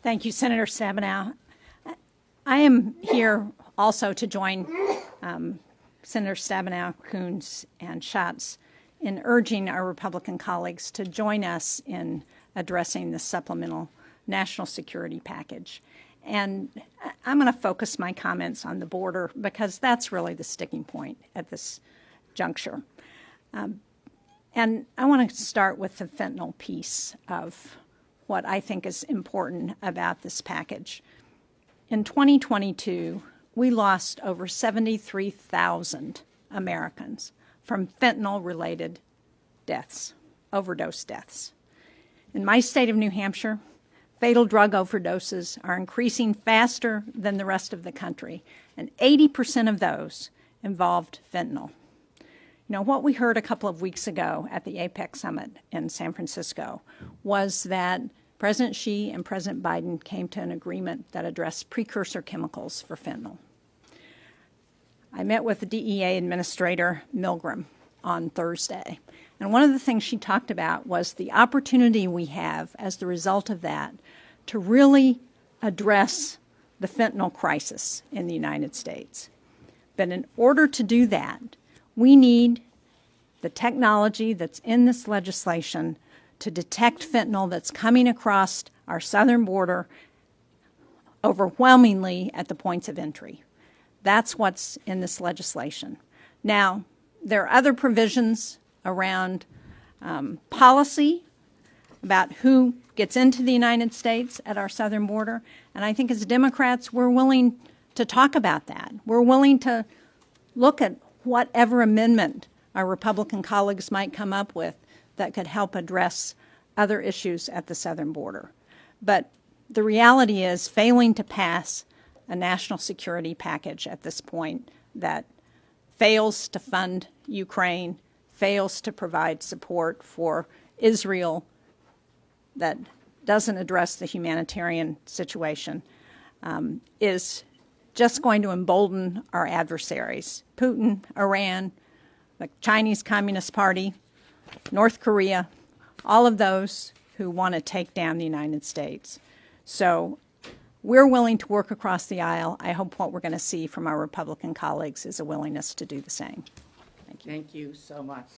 Thank you, Senator Stabenow. I am here also to join Senator Stabenow, Coons, and Schatz in urging our Republican colleagues to join us in addressing the supplemental national security package. And I'm going to focus my comments on the border because that's really the sticking point at this juncture. And I want to start with the fentanyl piece of what I think is important about this package. In 2022, we lost over 73,000 Americans from fentanyl-related deaths, overdose deaths. In my state of New Hampshire, fatal drug overdoses are increasing faster than the rest of the country, and 80% of those involved fentanyl. You know, what we heard a couple of weeks ago at the APEC summit in San Francisco was that President Xi and President Biden came to an agreement that addressed precursor chemicals for fentanyl. I met with the DEA Administrator Milgram on Thursday, and one of the things she talked about was the opportunity we have as the result of that to really address the fentanyl crisis in the United States. But in order to do that, we need the technology that's in this legislation to detect fentanyl that's coming across our southern border overwhelmingly at the points of entry. That's what's in this legislation. Now, there are other provisions around policy about who gets into the United States at our southern border, and I think as Democrats, we're willing to talk about that. We're willing to look at whatever amendment our Republican colleagues might come up with that could help address other issues at the southern border. But the reality is failing to pass a national security package at this point that fails to fund Ukraine, fails to provide support for Israel, that doesn't address the humanitarian situation, is just going to embolden our adversaries. Putin, Iran, the Chinese Communist Party, North Korea, all of those who want to take down the United States. So we're willing to work across the aisle. I hope what we're going to see from our Republican colleagues is a willingness to do the same. Thank you. Thank you so much.